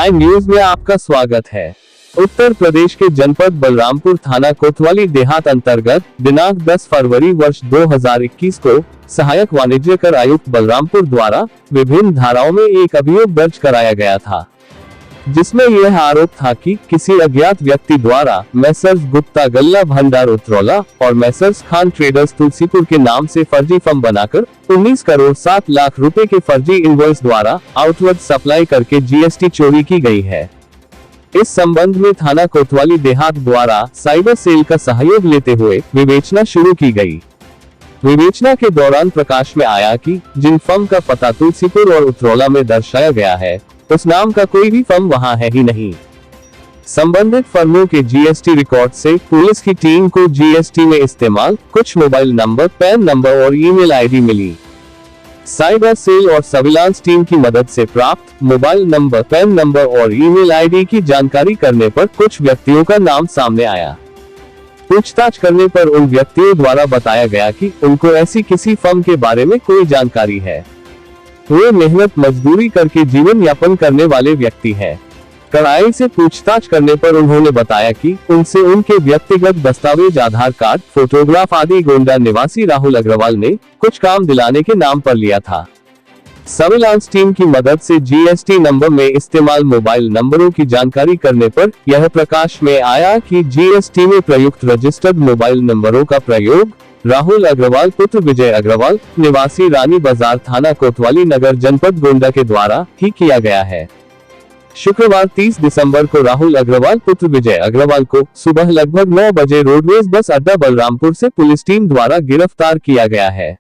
Time news में आपका स्वागत है। उत्तर प्रदेश के जनपद बलरामपुर थाना कोतवाली देहात अंतर्गत दिनांक 10 फरवरी वर्ष 2021 को सहायक वाणिज्यकर आयुक्त बलरामपुर द्वारा विभिन्न धाराओं में एक अभियोग दर्ज कराया गया था, जिसमें यह आरोप था कि किसी अज्ञात व्यक्ति द्वारा मैसर्स गुप्ता गल्ला भंडार उतरौला और मैसर्स खान ट्रेडर्स तुलसीपुर के नाम से फर्जी फर्म बनाकर 19 करोड़ 7 लाख रुपए के फर्जी इनवॉइस द्वारा आउटवर्ड सप्लाई करके जीएसटी चोरी की गई है। इस संबंध में थाना कोतवाली देहात द्वारा साइबर सेल का सहयोग लेते हुए विवेचना शुरू की गई। विवेचना के दौरान प्रकाश में आया कि जिन फर्म का पता तुलसीपुर और उतरौला में दर्शाया गया है, उस नाम का कोई भी फर्म वहां है ही नहीं। संबंधित फर्मों के जीएसटी रिकॉर्ड से पुलिस की टीम को जीएसटी में इस्तेमाल कुछ मोबाइल नंबर, पैन नंबर और ईमेल आईडी मिली। साइबर सेल और सर्विलांस टीम की मदद से प्राप्त मोबाइल नंबर, पैन नंबर और ईमेल आईडी की जानकारी करने पर कुछ व्यक्तियों का नाम सामने आया। पूछताछ करने पर उन व्यक्तियों द्वारा बताया गया कि उनको ऐसी किसी फर्म के बारे में कोई जानकारी है। वे मेहनत मजदूरी करके जीवन यापन करने वाले व्यक्ति हैं। कड़ाई से पूछताछ करने पर उन्होंने बताया कि उनसे उनके व्यक्तिगत दस्तावेज, आधार कार्ड, फोटोग्राफ आदि गोंडा निवासी राहुल अग्रवाल ने कुछ काम दिलाने के नाम पर लिया था। सर्विलांस टीम की मदद से जीएसटी नंबर में इस्तेमाल मोबाइल नंबरों की जानकारी करने पर यह प्रकाश में आया कि जीएसटी में प्रयुक्त रजिस्टर्ड मोबाइल नंबरों का प्रयोग राहुल अग्रवाल पुत्र विजय अग्रवाल निवासी रानी बाजार थाना कोतवाली नगर जनपद गोंडा के द्वारा ही किया गया है। शुक्रवार 30 दिसंबर को राहुल अग्रवाल पुत्र विजय अग्रवाल को सुबह लगभग 9 बजे रोडवेज बस अड्डा बलरामपुर से पुलिस टीम द्वारा गिरफ्तार किया गया है।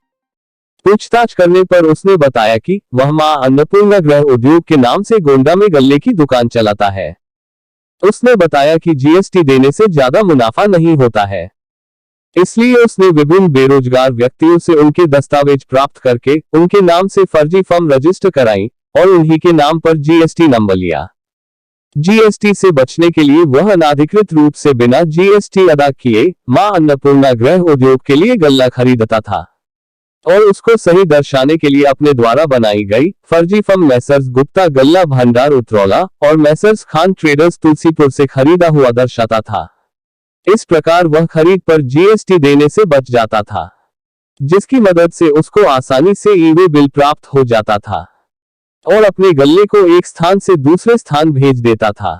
पूछताछ करने पर उसने बताया कि वह मां अन्नपूर्णा गृह उद्योग के नाम से गोंडा में गल्ले की दुकान चलाता है। उसने बताया कि जीएसटी देने से ज्यादा मुनाफा नहीं होता है, इसलिए उसने विभिन्न बेरोजगार व्यक्तियों से उनके दस्तावेज प्राप्त करके उनके नाम से फर्जी फर्म रजिस्टर कराई और उन्हीं के नाम पर जीएसटी नंबर लिया। जीएसटी से बचने के लिए वह अनाधिकृत रूप से बिना जीएसटी अदा किए मां अन्नपूर्णा गृह उद्योग के लिए गल्ला खरीदता था और उसको सही दर्शाने के लिए अपने द्वारा बनाई गई फर्जी फर्म मैसर्स गुप्ता गल्ला भंडार उतरौला और मैसर्स खान ट्रेडर्स तुलसीपुर से खरीदा हुआ दर्शाता था। इस प्रकार वह खरीद पर जीएसटी देने से बच जाता था, जिसकी मदद से उसको आसानी से ई-वे बिल प्राप्त हो जाता था और अपने गल्ले को एक स्थान से दूसरे स्थान भेज देता था।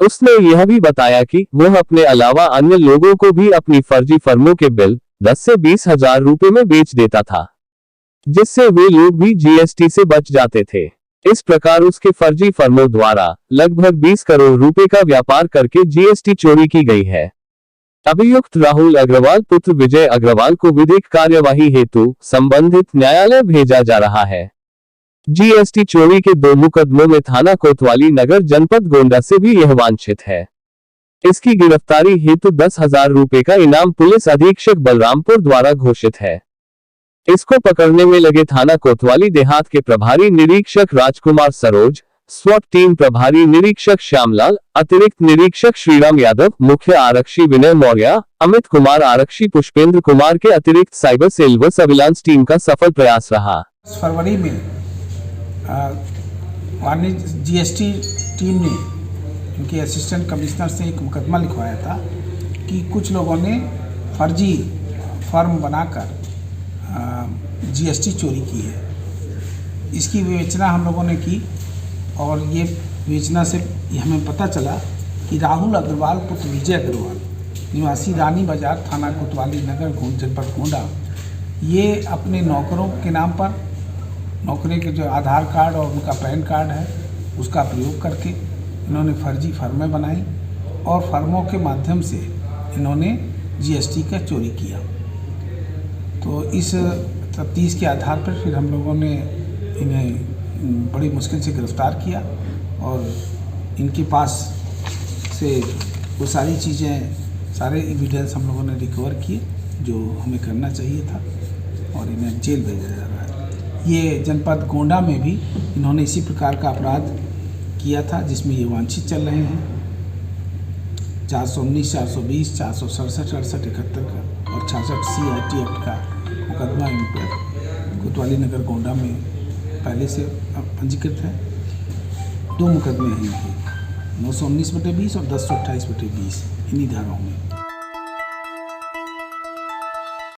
उसने यह भी बताया कि वह अपने अलावा अन्य लोगों को भी अपनी फर्जी फर्मों के बिल 10 से 20 हजार रुपए में बेच देता था, जिससे वे लोग भी जीएसटी से बच जाते थे। इस प्रकार उसके फर्जी फर्मों द्वारा लगभग 20 करोड़ रुपए का व्यापार करके जीएसटी चोरी की गई है। अभियुक्त राहुल अग्रवाल पुत्र विजय अग्रवाल को विधिक कार्यवाही हेतु संबंधित न्यायालय भेजा जा रहा है। जीएसटी चोरी के 2 मुकदमों में थाना कोतवाली नगर जनपद गोंडा से भी यह वांछित है। इसकी गिरफ्तारी हेतु 10,000 रुपए का इनाम पुलिस अधीक्षक बलरामपुर द्वारा घोषित है। इसको पकड़ने में लगे थाना कोतवाली देहात के प्रभारी निरीक्षक राजकुमार सरोज, स्वॉट टीम प्रभारी निरीक्षक श्यामलाल, अतिरिक्त निरीक्षक श्रीराम यादव, मुख्य आरक्षी विनय मौर्य, अमित कुमार, आरक्षी पुष्पेंद्र कुमार के अतिरिक्त साइबर सेल व सर्विलांस टीम का सफल प्रयास रहा। फरवरी में वाणिज्य जीएसटी टीम ने उनके असिस्टेंट कमिश्नर से एक मुकदमा लिखवाया था कि कुछ लोगों ने फर्जी फर्म बनाकर जीएसटी चोरी की है। इसकी विवेचना हम लोगों ने की और ये विवेचना से हमें पता चला कि राहुल अग्रवाल पुत्र विजय अग्रवाल निवासी रानी बाजार थाना कोतवाली नगर जनपद गोंडा, ये अपने नौकरों के नाम पर नौकरी के जो आधार कार्ड और उनका पैन कार्ड है उसका प्रयोग करके इन्होंने फर्जी फर्में बनाई और फर्मों के माध्यम से इन्होंने जीएसटी का चोरी किया। तो इस तफ्तीश के आधार पर फिर हम लोगों ने इन्हें बड़ी मुश्किल से गिरफ्तार किया और इनके पास से वो सारी चीज़ें, सारे एविडेंस हम लोगों ने रिकवर किए जो हमें करना चाहिए था और इन्हें जेल भेजा जा रहा है। ये जनपद गोंडा में भी इन्होंने इसी प्रकार का अपराध किया था जिसमें ये वांछित चल रहे हैं। 419, 420, 467, 68, 71 का और 66 CIT एक्ट का मुकदमा इन पर कोतवाली नगर गोंडा में पहले से पंजीकृत है दो मुकदमे हैं इनके, 919/20 और 1028/20 इन्हीं धाराओं में।